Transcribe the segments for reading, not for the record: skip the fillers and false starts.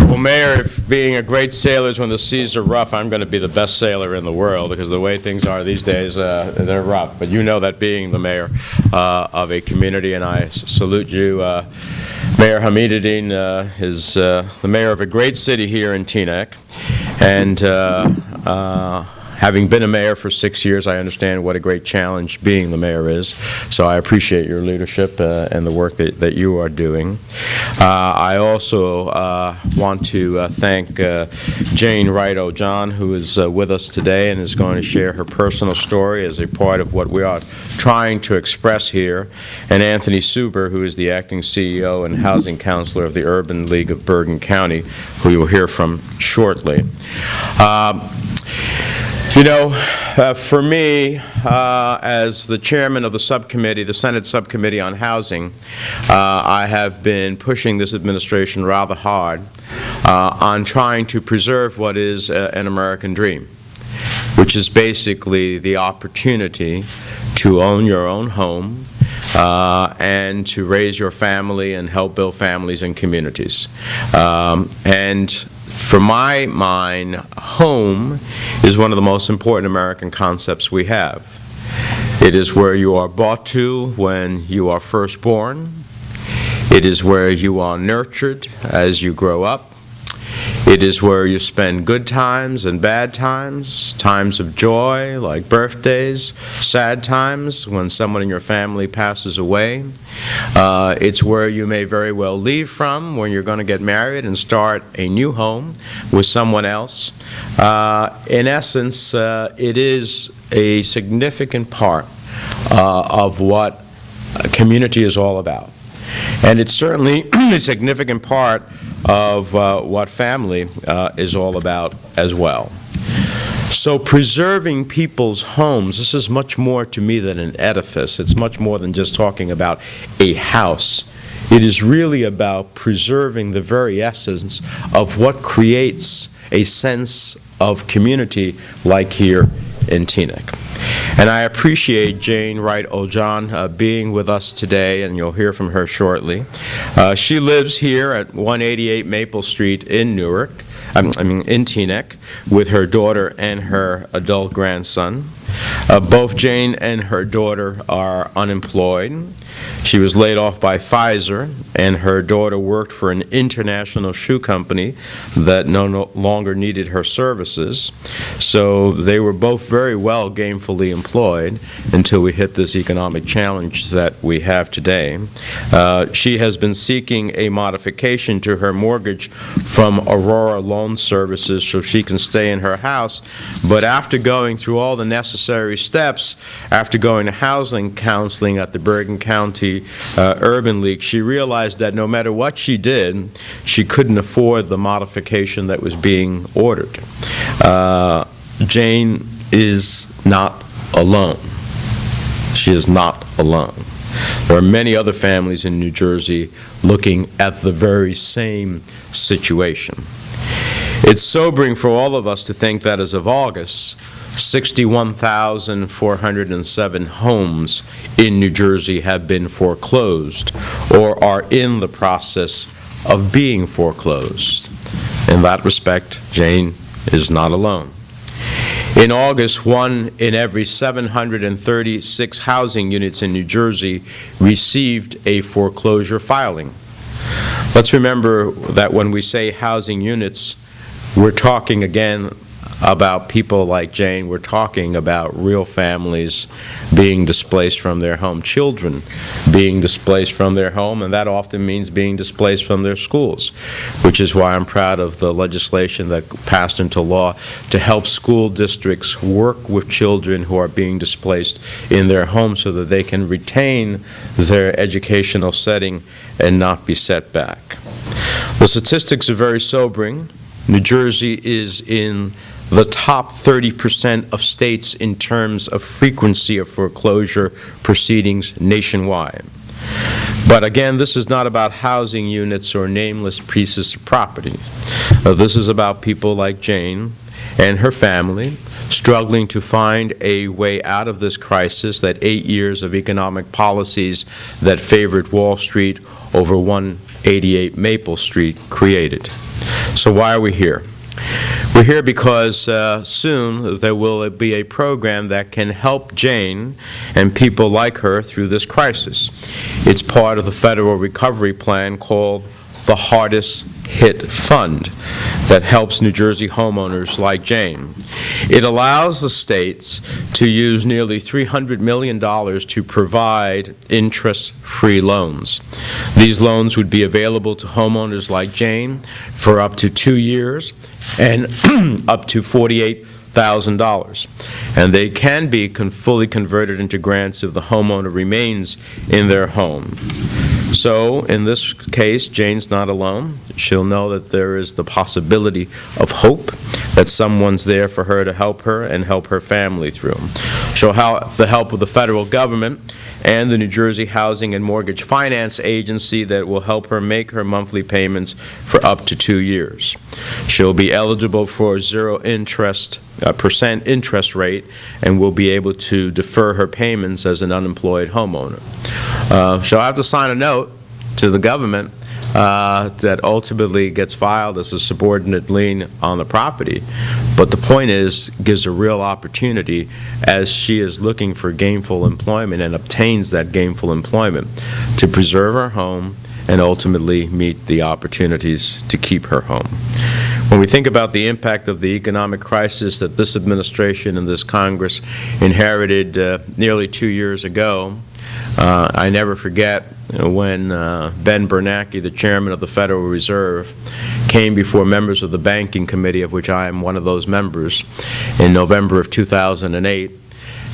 Well, Mayor, if being a great sailor is when the seas are rough, I'm going to be the best sailor in the world, because the way things are these days, they're rough. But you know that being the mayor of a community, and I salute you. Mayor Hamiduddin is the mayor of a great city here in Teaneck, and having been a mayor for 6 years, I understand what a great challenge being the mayor is. So I appreciate your leadership and the work that you are doing. I also want to thank Jane Wright-Ojohn, who is with us today and is going to share her personal story as a part of what we are trying to express here, and Anthony Suber, who is the acting CEO and housing counselor of the Urban League of Bergen County, who you will hear from shortly. You know, for me, as the chairman of the subcommittee, the Senate Subcommittee on Housing, I have been pushing this administration rather hard on trying to preserve what is an American dream, which is basically the opportunity to own your own home and to raise your family and help build families and communities. And for my mind, home is one of the most important American concepts we have. It is where you are brought to when you are first born. It is where you are nurtured as you grow up. It is where you spend good times and bad times, times of joy like birthdays, sad times when someone in your family passes away. It's where you may very well leave from when you're going to get married and start a new home with someone else. In essence, it is a significant part of what a community is all about. And it's certainly a significant part of what family is all about as well. So preserving people's homes, this is much more to me than an edifice. It's much more than just talking about a house. It is really about preserving the very essence of what creates a sense of community like here in Teaneck. And I appreciate Jane Wright-Ojohn being with us today, and you'll hear from her shortly. She lives here at 188 Maple Street in Newark, in Teaneck, with her daughter and her adult grandson. Both Jane and her daughter are unemployed. She was laid off by Pfizer, and her daughter worked for an international shoe company that no longer needed her services. So they were both very well gainfully employed until we hit this economic challenge that we have today. She has been seeking a modification to her mortgage from Aurora Loan Services so she can stay in her house, but after going through all the necessary steps, after going to housing counseling at the Bergen County Urban League, she realized that no matter what she did, she couldn't afford the modification that was being ordered. Jane is not alone. She is not alone. There are many other families in New Jersey looking at the very same situation. It's sobering for all of us to think that as of August, 61,407 homes in New Jersey have been foreclosed or are in the process of being foreclosed. In that respect, Jane is not alone. In August, 1 in every 736 housing units in New Jersey received a foreclosure filing. Let's remember that when we say housing units, we're talking again about people like Jane. We're talking about real families being displaced from their home, children being displaced from their home, and that often means being displaced from their schools, which is why I'm proud of the legislation that passed into law to help school districts work with children who are being displaced in their homes so that they can retain their educational setting and not be set back. The statistics are very sobering. New Jersey is in the top 30% of states in terms of frequency of foreclosure proceedings nationwide. But again, this is not about housing units or nameless pieces of property. This is about people like Jane and her family struggling to find a way out of this crisis that 8 years of economic policies that favored Wall Street over 188 Maple Street created. So why are we here? We're here because soon there will be a program that can help Jane and people like her through this crisis. It's part of the federal recovery plan called the Hardest Hit Fund that helps New Jersey homeowners like Jane. It allows the states to use nearly $300 million to provide interest-free loans. These loans would be available to homeowners like Jane for up to 2 years and up to $48,000. And they can be fully converted into grants if the homeowner remains in their home. So, in this case, Jane's not alone. She'll know that there is the possibility of hope, that someone's there for her to help her and help her family through. She'll have the help of the federal government and the New Jersey Housing and Mortgage Finance Agency that will help her make her monthly payments for up to 2 years. She'll be eligible for 0% interest rate and will be able to defer her payments as an unemployed homeowner. She'll have to sign a note to the government that ultimately gets filed as a subordinate lien on the property. But the point is, gives a real opportunity as she is looking for gainful employment and obtains that gainful employment to preserve her home and ultimately meet the opportunities to keep her home. When we think about the impact of the economic crisis that this administration and this Congress inherited nearly 2 years ago, I never forget when Ben Bernanke, the chairman of the Federal Reserve, came before members of the Banking Committee, of which I am one of those members, in November of 2008,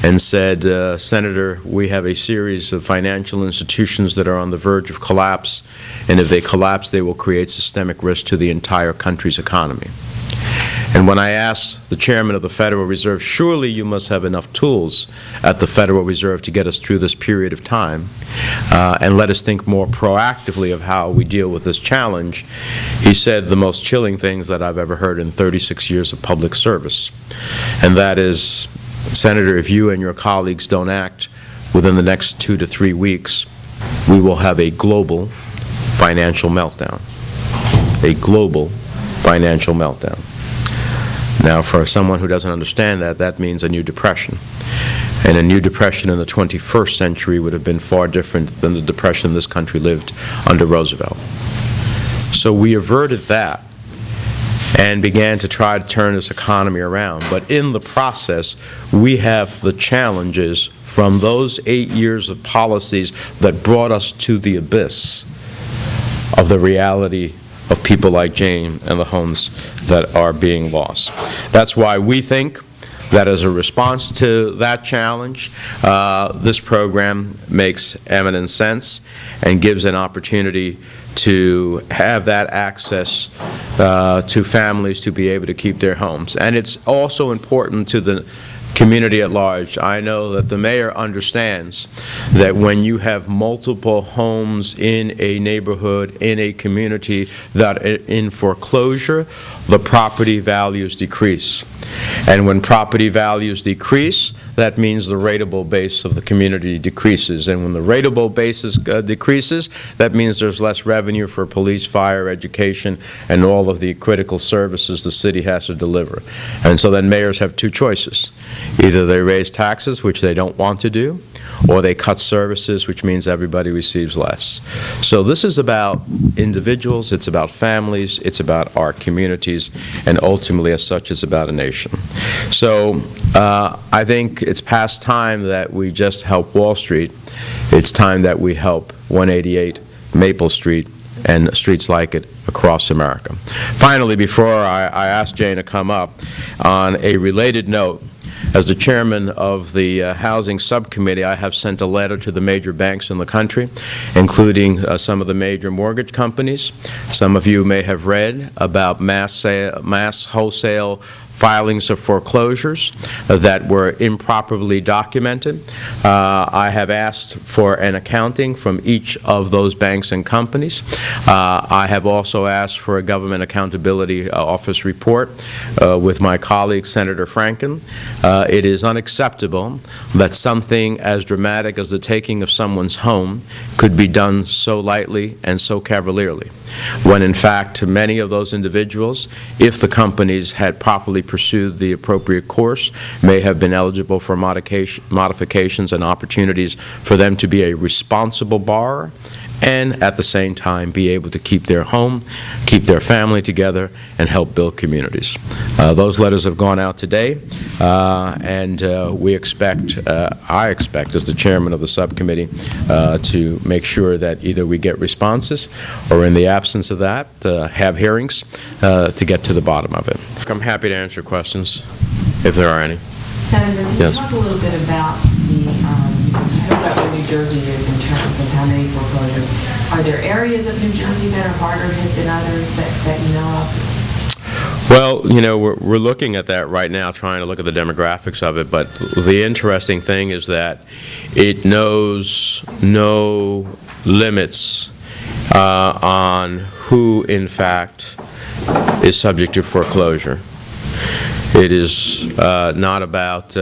and said, Senator, we have a series of financial institutions that are on the verge of collapse, and if they collapse, they will create systemic risk to the entire country's economy. And when I asked the chairman of the Federal Reserve, surely you must have enough tools at the Federal Reserve to get us through this period of time and let us think more proactively of how we deal with this challenge, he said the most chilling things that I've ever heard in 36 years of public service. And that is, Senator, if you and your colleagues don't act within the next 2 to 3 weeks, we will have a global financial meltdown. A global financial meltdown. Now, for someone who doesn't understand that, that means a new depression. And a new depression in the 21st century would have been far different than the depression this country lived under Roosevelt. So we averted that and began to try to turn this economy around. But in the process, we have the challenges from those 8 years of policies that brought us to the abyss of the reality of people like Jane and the homes that are being lost. That's why we think that as a response to that challenge, this program makes eminent sense and gives an opportunity to have that access to families to be able to keep their homes. And it's also important to the community at large. I know that the mayor understands that when you have multiple homes in a neighborhood, in a community that are in foreclosure, the property values decrease. And when property values decrease, that means the rateable base of the community decreases. And when the rateable basis decreases, that means there's less revenue for police, fire, education, and all of the critical services the city has to deliver. And so then mayors have two choices. Either they raise taxes, which they don't want to do, or they cut services, which means everybody receives less. So this is about individuals, it's about families, it's about our communities, and ultimately, as such, it's about a nation. So I think it's past time that we just help Wall Street. It's time that we help 188 Maple Street and streets like it across America. Finally, before I ask Jane to come up, on a related note, as the chairman of the Housing Subcommittee, I have sent a letter to the major banks in the country, including some of the major mortgage companies. Some of you may have read about mass wholesale filings of foreclosures that were improperly documented. I have asked for an accounting from each of those banks and companies. I have also asked for a Government Accountability Office report with my colleague, Senator Franken. It is unacceptable that something as dramatic as the taking of someone's home could be done so lightly and so cavalierly, when in fact many of those individuals, if the companies had properly pursued the appropriate course, may have been eligible for modifications and opportunities for them to be a responsible borrower and at the same time be able to keep their home, keep their family together, and help build communities. Those letters have gone out today, and we expect, I expect as the chairman of the subcommittee, to make sure that either we get responses or in the absence of that, have hearings to get to the bottom of it. I'm happy to answer questions if there are any. Senator, can you talk a little bit about you talked about where New Jersey is in terms of how many foreclosures. Are there areas of New Jersey that are harder hit than others that you know of? Well, you know, we're looking at that right now, trying to look at the demographics of it, but the interesting thing is that it knows no limits on who, in fact, is subject to foreclosure. It is not about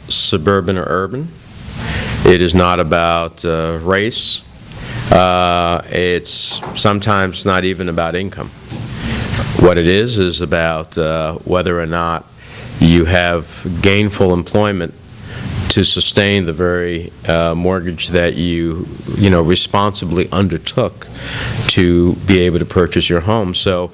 suburban or urban. It is not about race. It's sometimes not even about income. What it is about whether or not you have gainful employment to sustain the very mortgage that you responsibly undertook to be able to purchase your home. So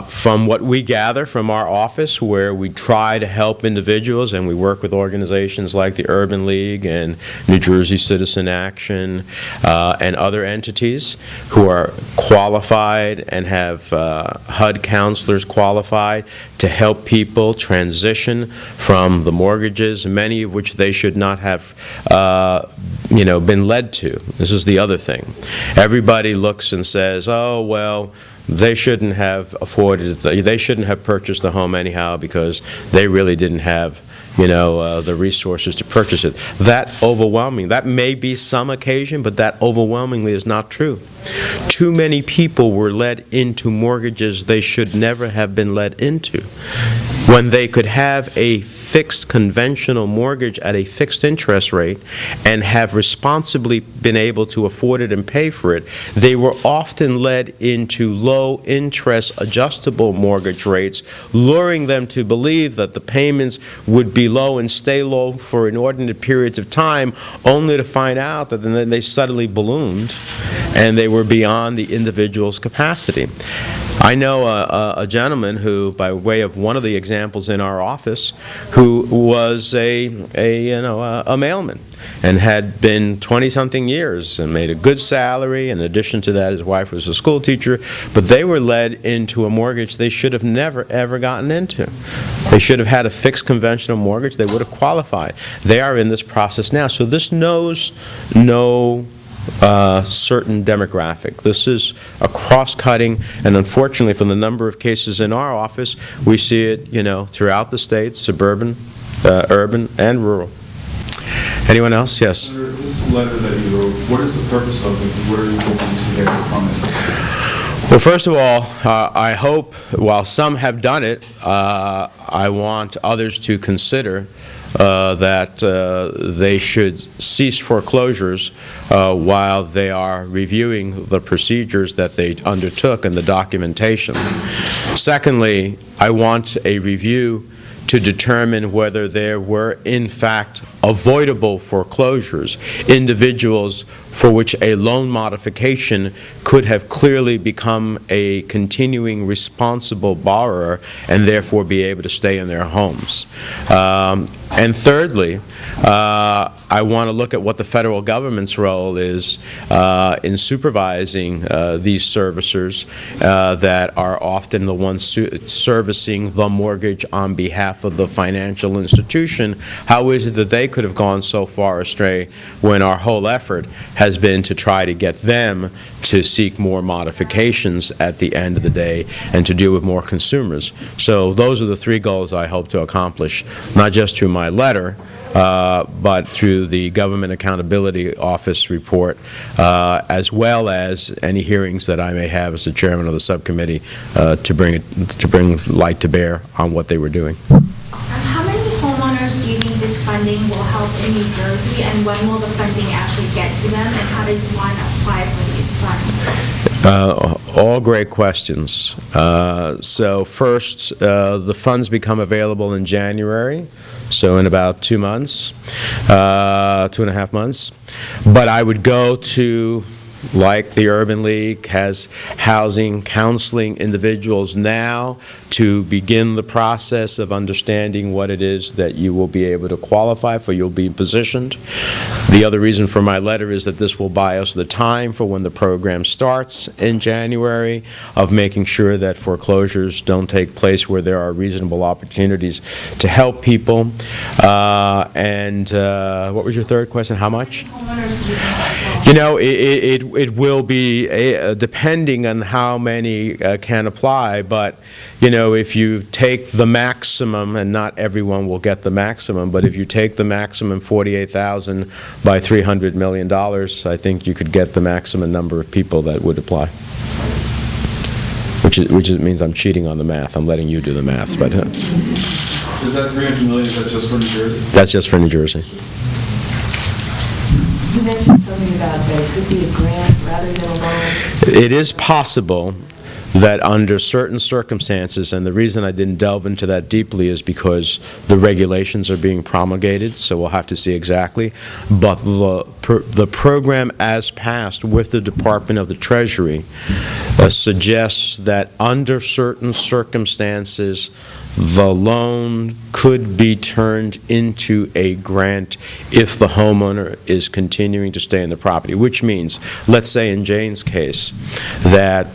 from what we gather from our office, where we try to help individuals and we work with organizations like the Urban League and New Jersey Citizen Action and other entities who are qualified and have HUD counselors qualified to help people transition from the mortgages, many of which they should not have been led to. This is the other thing. Everybody looks and says, oh, well, they shouldn't have afforded, they shouldn't have purchased the home anyhow because they really didn't have the resources to purchase it. That may be some occasion, but that overwhelmingly is not true. Too many people were led into mortgages they should never have been led into. When they could have a fixed conventional mortgage at a fixed interest rate and have responsibly been able to afford it and pay for it, they were often led into low interest adjustable mortgage rates, luring them to believe that the payments would be low and stay low for inordinate periods of time, only to find out that then they suddenly ballooned and they were beyond the individual's capacity. I know a gentleman who, by way of one of the examples in our office, who was a mailman and had been 20-something years and made a good salary. In addition to that, his wife was a school teacher, but they were led into a mortgage they should have never, ever gotten into. They should have had a fixed conventional mortgage. They would have qualified. They are in this process now. So this knows no certain demographic. This is a cross-cutting, and unfortunately, from the number of cases in our office, we see it, throughout the state, suburban, urban, and rural. Anyone else? Yes. This letter that you wrote, what is the purpose of it? Where are you hoping to get from it? Well, first of all, I hope, while some have done it, I want others to consider that they should cease foreclosures while they are reviewing the procedures that they undertook and the documentation. Secondly, I want a review to determine whether there were, in fact, avoidable foreclosures, individuals for which a loan modification could have clearly become a continuing responsible borrower and therefore be able to stay in their homes. And thirdly, I want to look at what the federal government's role is in supervising these servicers that are often the ones servicing the mortgage on behalf of the financial institution. How is it that they could have gone so far astray when our whole effort has been to try to get them to seek more modifications at the end of the day and to deal with more consumers? So those are the three goals I hope to accomplish, not just through my letter, but through the Government Accountability Office report, as well as any hearings that I may have as the chairman of the subcommittee to bring light to bear on what they were doing. How many homeowners do you think this funding will help in New Jersey, and when will the funding actually get to them, and how does one apply for these funds? All great questions. So first, the funds become available in January, so in about 2 months, 2.5 months. But I would go to, like the Urban League has housing counseling individuals now, to begin the process of understanding what it is that you will be able to qualify for, you'll be positioned. The other reason for my letter is that this will buy us the time for when the program starts in January, of making sure that foreclosures don't take place where there are reasonable opportunities to help people. What was your third question? How much? Homeowners do you think You know, it will be depending on how many can apply, but you know, if you take the maximum, and not everyone will get the maximum, but if you take the maximum 48,000 by $300 million, I think you could get the maximum number of people that would apply. Which means I'm cheating on the math. I'm letting you do the math, but Is that 300 million, is that just for New Jersey? that's just for New Jersey. You mentioned something about that it could be a grant rather than a loan. It is possible that under certain circumstances, and the reason I didn't delve into that deeply is because the regulations are being promulgated, so we'll have to see exactly, but the program as passed with the Department of the Treasury suggests that under certain circumstances, the loan could be turned into a grant if the homeowner is continuing to stay in the property, which means, let's say in Jane's case, that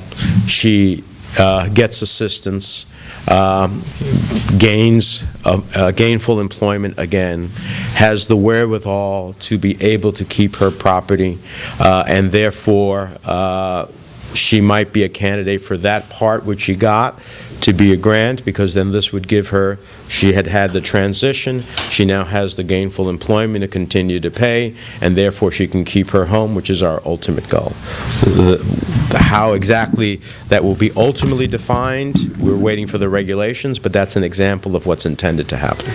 she gets assistance, gains gainful employment again, has the wherewithal to be able to keep her property, and therefore she might be a candidate for that part which she got to be a grant, because then this would give her, she had had the transition, she now has the gainful employment to continue to pay, and therefore she can keep her home, which is our ultimate goal. How exactly that will be ultimately defined, we're waiting for the regulations, but that's an example of what's intended to happen.